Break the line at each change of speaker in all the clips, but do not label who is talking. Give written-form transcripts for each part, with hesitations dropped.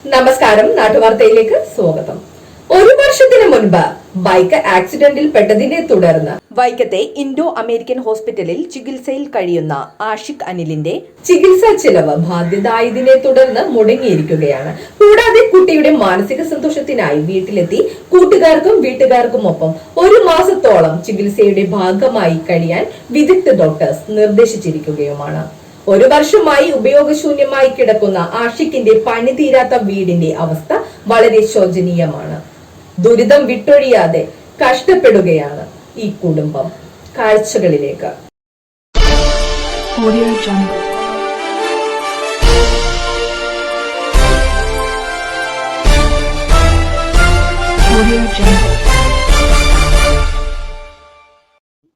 നമസ്കാരം, നാട്ടുവാർത്തയിലേക്ക് സ്വാഗതം. ഒരു വർഷത്തിന് മുൻപ് ബൈക്ക് ആക്സിഡന്റിൽ പെട്ടതിനെ തുടർന്ന് വൈക്കത്തെ ഇൻഡോ അമേരിക്കൻ ഹോസ്പിറ്റലിൽ ചികിത്സയിൽ കഴിയുന്ന ആഷിഖ് അനിലിന്റെ ചികിത്സാ ചെലവ് ബാധ്യതയായതിനെ തുടർന്ന് മുടങ്ങിയിരിക്കുകയാണ്. കൂടാതെ കുട്ടിയുടെ മാനസിക സന്തോഷത്തിനായി വീട്ടിലെത്തി കൂട്ടുകാർക്കും വീട്ടുകാർക്കുമൊപ്പം ഒരു മാസത്തോളം ചികിത്സയുടെ ഭാഗമായി കഴിയാൻ വിദഗ്ധ ഡോക്ടേഴ്സ് നിർദ്ദേശിച്ചിരിക്കുകയുമാണ്. ഒരു വർഷമായി ഉപയോഗശൂന്യമായി കിടക്കുന്ന ആഷിഖിന്റെ പണി തീരാത്ത വീടിന്റെ അവസ്ഥ വളരെ ശോചനീയമാണ്. ദുരിതം വിട്ടൊഴിയാതെ കഷ്ടപ്പെടുകയാണ് ഈ കുടുംബം. കാഴ്ചകളിലേക്ക്.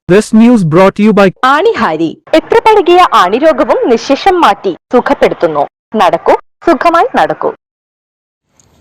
This news brought to you by
ആണിഹാരി. എത്ര പഴകിയ ആണിരോഗവും നിശേഷം മാറ്റി സുഖപ്പെടുത്തുന്നു. നടക്കൂ, സുഖമായി നടക്കൂ.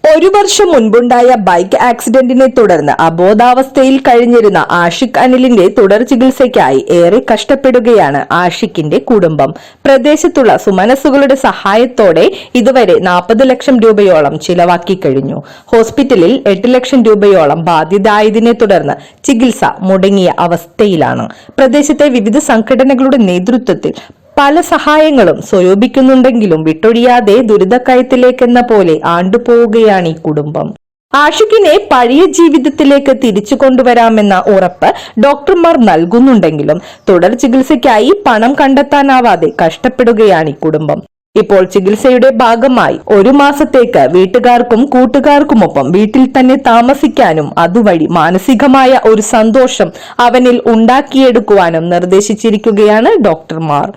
ഒരു വർഷം മുൻപുണ്ടായ ബൈക്ക് ആക്സിഡന്റിനെ തുടർന്ന് അബോധാവസ്ഥയിൽ കഴിഞ്ഞിരുന്ന ആഷിഖ് അനിലിന്റെ തുടർ ചികിത്സയ്ക്കായി ഏറെ കഷ്ടപ്പെടുകയാണ് ആഷിഖിന്റെ കുടുംബം. പ്രദേശത്തുള്ള സുമനസ്സുകളുടെ സഹായത്തോടെ ഇതുവരെ 40 ലക്ഷം രൂപയോളം ചിലവാക്കി കഴിഞ്ഞു. ഹോസ്പിറ്റലിൽ 8 ലക്ഷം രൂപയോളം ബാധ്യതയായതിനെ തുടർന്ന് ചികിത്സ മുടങ്ങിയ അവസ്ഥയിലാണ്. പ്രദേശത്തെ വിവിധ സംഘടനകളുടെ നേതൃത്വത്തിൽ പല സഹായങ്ങളും സ്വരൂപിക്കുന്നുണ്ടെങ്കിലും വിട്ടൊഴിയാതെ ദുരിതക്കയത്തിലേക്കെന്ന പോലെ ആണ്ടുപോവുകയാണ് ഈ കുടുംബം. ആഷിഖിനെ പഴയ ജീവിതത്തിലേക്ക് തിരിച്ചു കൊണ്ടുവരാമെന്ന ഉറപ്പ് ഡോക്ടർമാർ നൽകുന്നുണ്ടെങ്കിലും തുടർ ചികിത്സയ്ക്കായി പണം കണ്ടെത്താനാവാതെ കഷ്ടപ്പെടുകയാണ് ഈ കുടുംബം. ഇപ്പോൾ ചികിത്സയുടെ ഭാഗമായി ഒരു മാസത്തേക്ക് വീട്ടുകാർക്കും കൂട്ടുകാർക്കുമൊപ്പം വീട്ടിൽ തന്നെ താമസിക്കാനും അതുവഴി മാനസികമായ ഒരു സന്തോഷം അവനിൽ ഉണ്ടാക്കിയെടുക്കുവാനും നിർദ്ദേശിച്ചിരിക്കുകയാണ് ഡോക്ടർമാർ.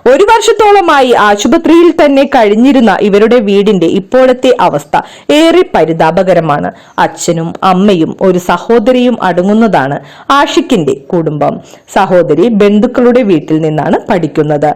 ഒരു വർഷത്തോളമായി ആശുപത്രിയിൽ തന്നെ കഴിഞ്ഞിരുന്ന ഇവരുടെ വീടിന്റെ ഇപ്പോഴത്തെ അവസ്ഥ ഏറെ പരിതാപകരമാണ്. അച്ഛനും അമ്മയും ഒരു സഹോദരിയും അടങ്ങുന്നതാണ് ആഷിഖിന്റെ കുടുംബം. സഹോദരി ബന്ധുക്കളുടെ വീട്ടിൽ നിന്നാണ് പഠിക്കുന്നത്.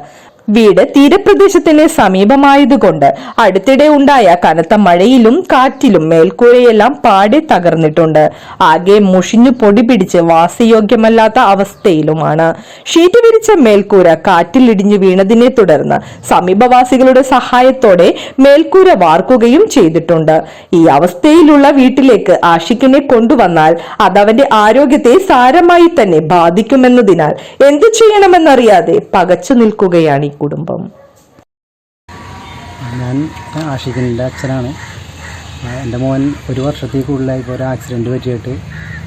വീട് തീരപ്രദേശത്തിന് സമീപമായതുകൊണ്ട് അടുത്തിടെ ഉണ്ടായ കനത്ത മഴയിലും കാറ്റിലും മേൽക്കൂരയെല്ലാം പാടെ തകർന്നിട്ടുണ്ട്. ആകെ മുഷിഞ്ഞു പൊടി പിടിച്ച് വാസയോഗ്യമല്ലാത്ത അവസ്ഥയിലുമാണ്. ഷീറ്റ് വിരിച്ച മേൽക്കൂര കാറ്റിൽ ഇടിഞ്ഞു വീണതിനെ തുടർന്ന് സമീപവാസികളുടെ സഹായത്തോടെ മേൽക്കൂര വാർക്കുകയും ചെയ്തിട്ടുണ്ട്. ഈ അവസ്ഥയിലുള്ള വീട്ടിലേക്ക് ആഷിഖിനെ കൊണ്ടുവന്നാൽ അതവന്റെ ആരോഗ്യത്തെ സാരമായി തന്നെ ബാധിക്കുമെന്നതിനാൽ എന്തു ചെയ്യണമെന്നറിയാതെ പകച്ചു നിൽക്കുകയാണ് കുടുംബം.
ഞാൻ ആഷിഖിൻ്റെ അച്ഛനാണ്. എൻ്റെ മോൻ ഒരു വർഷത്തിൽ കൂടുതലായി ഇപ്പോൾ ഒരു ആക്സിഡൻറ്റ് പറ്റിയിട്ട്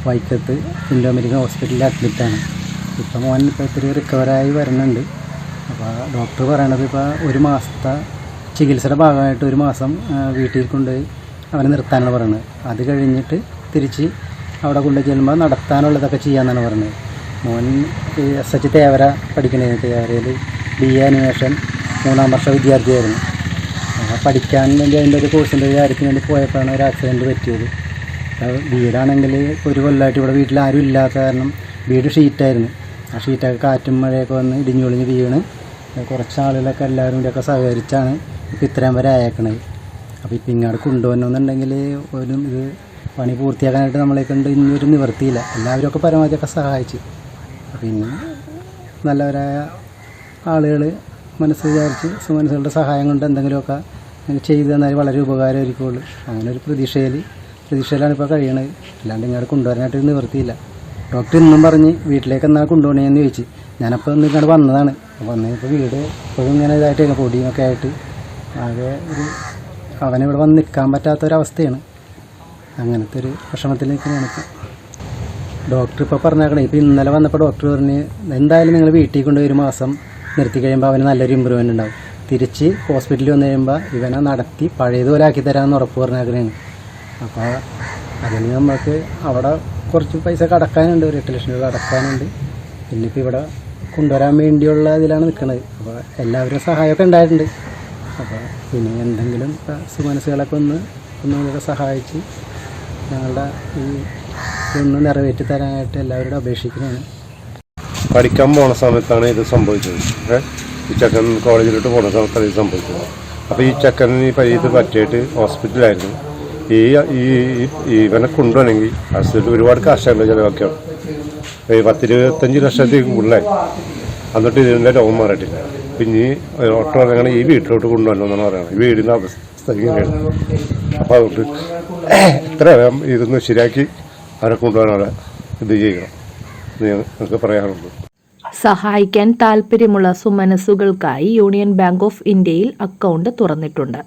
വൈക്കത്ത് ഇൻഡോ അമേരിക്കൻ ഹോസ്പിറ്റലിൽ അഡ്മിറ്റാണ്. ഇപ്പോൾ മോൻ ഇപ്പോൾ ഇത്തിരി റിക്കവറായി വരുന്നുണ്ട്. അപ്പോൾ ഡോക്ടർ പറയണത് ഇപ്പോൾ ഒരു മാസത്തെ ചികിത്സയുടെ ഭാഗമായിട്ട് ഒരു മാസം വീട്ടിൽ കൊണ്ടുപോയി അവനെ നിർത്താനാണ് പറയുന്നത്. അത് കഴിഞ്ഞിട്ട് തിരിച്ച് അവിടെ കൊണ്ടുപോയി ചെല്ലുമ്പോൾ നടത്താനുള്ളതൊക്കെ ചെയ്യാമെന്നാണ് പറയുന്നത്. മോൻ SH തേവര പഠിക്കണേ. തേവരയിൽ BA അനിമേഷൻ 3ാം വർഷ വിദ്യാർത്ഥിയായിരുന്നു. പഠിക്കാൻ വേണ്ടി അതിൻ്റെ ഒരു കോഴ്സിൻ്റെ കാര്യത്തിന് വേണ്ടി പോയപ്പോഴാണ് ഒരു ആക്സിഡൻറ്റ് പറ്റിയത്. വീടാണെങ്കിൽ ഒരു കൊല്ലമായിട്ട് ഇവിടെ വീട്ടിൽ ആരും ഇല്ലാത്ത കാരണം വീട് ഷീറ്റായിരുന്നു. ആ ഷീറ്റൊക്കെ കാറ്റും മഴയൊക്കെ വന്ന് ഇടിഞ്ഞൊളിഞ്ഞ് വീണ് കുറച്ച് ആളുകളൊക്കെ എല്ലാവരും കൂടിയൊക്കെ സഹകരിച്ചാണ് ഇപ്പോൾ ഇത്രയും വരെ അയക്കണത്. അപ്പോൾ ഇപ്പം ഇങ്ങോട്ട് കൊണ്ടുവരണമെന്നുണ്ടെങ്കിൽ ഒരു ഇത് പണി പൂർത്തിയാക്കാനായിട്ട് നമ്മളെ കൊണ്ട് ഇനിയൊരു നിവർത്തിയില്ല. എല്ലാവരും ഒക്കെ പരമാവധിയൊക്കെ സഹായിച്ചു. പിന്നെ നല്ലവരായ ആളുകൾ മനസ്സ് വിചാരിച്ച് സുമനസ്സുകളുടെ സഹായം കൊണ്ട് എന്തെങ്കിലുമൊക്കെ ചെയ്തു തന്നാൽ വളരെ ഉപകാരമായിരിക്കുള്ളൂ. അങ്ങനെ ഒരു പ്രതീക്ഷയിലാണ് ഇപ്പോൾ കഴിയണത്. അല്ലാണ്ട് ഇങ്ങോട്ട് കൊണ്ടുവരാനായിട്ട് നിവൃത്തിയില്ല. ഡോക്ടർ ഇന്നും പറഞ്ഞ് വീട്ടിലേക്ക് എന്നാൽ കൊണ്ടുപോകണേന്ന് ചോദിച്ചു. ഞാനപ്പോൾ ഒന്ന് ഇങ്ങോട്ട് വന്നതാണ്. വന്നപ്പോൾ വീട് ഇപ്പോഴും ഇങ്ങനെ ഇതായിട്ട് പൊടിയൊക്കെ ആയിട്ട് ആകെ അവനിവിടെ വന്ന് നിൽക്കാൻ പറ്റാത്തൊരവസ്ഥയാണ്. അങ്ങനത്തെ ഒരു വിഷമത്തിൽ നിൽക്കുന്നതാണ് ഇപ്പോൾ. ഡോക്ടർ ഇപ്പോൾ പറഞ്ഞേക്കണേ. ഇപ്പോൾ ഇന്നലെ വന്നപ്പോൾ ഡോക്ടർ പറഞ്ഞ് എന്തായാലും നിങ്ങൾ വീട്ടിൽ കൊണ്ടുപോയി ഒരു മാസം നിർത്തി കഴിയുമ്പോൾ അവന് നല്ലൊരു ഇമ്പ്രൂവ്മെൻ്റ് ഉണ്ടാവും. തിരിച്ച് ഹോസ്പിറ്റലിൽ വന്നു കഴിയുമ്പോൾ ഇവനെ നടത്തി പഴയതുപോലെ ആക്കി തരാമെന്ന് ഉറപ്പ് പറഞ്ഞേക്കണേണ്. അപ്പോൾ അതിന് നമുക്ക് അവിടെ കുറച്ച് പൈസ അടക്കാനുണ്ട്. ഒരു 8 ലക്ഷം രൂപ അടക്കാനുണ്ട്. പിന്നെ ഇപ്പോൾ ഇവിടെ കൊണ്ടുവരാൻ വേണ്ടിയുള്ള ഇതിലാണ് നിൽക്കുന്നത്. അപ്പോൾ എല്ലാവരും സഹായമൊക്കെ ഉണ്ടായിട്ടുണ്ട്. അപ്പോൾ പിന്നെ എന്തെങ്കിലും സുമനസ്സുകളൊക്കെ ഒന്നുകൂടെ സഹായിച്ച് ഞങ്ങളുടെ ഈ ഇതൊന്ന് നിറവേറ്റി തരാനായിട്ട് എല്ലാവരോടും അപേക്ഷിക്കുന്നതാണ്.
പഠിക്കാൻ പോണ സമയത്താണ് ഇത് സംഭവിച്ചത്. ഈ ചെക്കൻ കോളേജിലോട്ട് പോകുന്ന സമയത്താണ് ഇത് സംഭവിച്ചത്. അപ്പോൾ ഈ ചെക്കന് ഇത് പറ്റിയിട്ട് ഹോസ്പിറ്റലായിരുന്നു. ഇവനെ കൊണ്ടുപോകണമെങ്കിൽ ഹോസ്പിറ്റലിൽ ഒരുപാട് കാശുണ്ട് ചിലവൊക്കെയാണ്. 10-25 ലക്ഷത്തേക്ക് കൂടുതലായി. എന്നിട്ട് ഇതിൻ്റെ രോഗം മാറിയിട്ടില്ല. പിന്നെ ഓട്ടോ അങ്ങനെ ഈ വീട്ടിലോട്ട് കൊണ്ടുവരണമെന്നാണ് പറയുന്നത്. ഈ വീടിൻ്റെ അവസ്ഥ ഇങ്ങനെയാണ്. അപ്പോൾ അതുകൊണ്ട് എത്രയും ഇതൊന്ന് ശരിയാക്കി അവരെ കൊണ്ടുപോകാനുള്ള ഇത് ചെയ്യണം എന്ന് ഞങ്ങൾക്ക് പറയാനുള്ളൂ.
സഹായിക്കാൻ താൽപ്പര്യമുള്ള സുമനസ്സുകൾക്കായി യൂണിയൻ ബാങ്ക് ഓഫ് ഇന്ത്യയിൽ അക്കൗണ്ട് തുറന്നിട്ടുണ്ട്.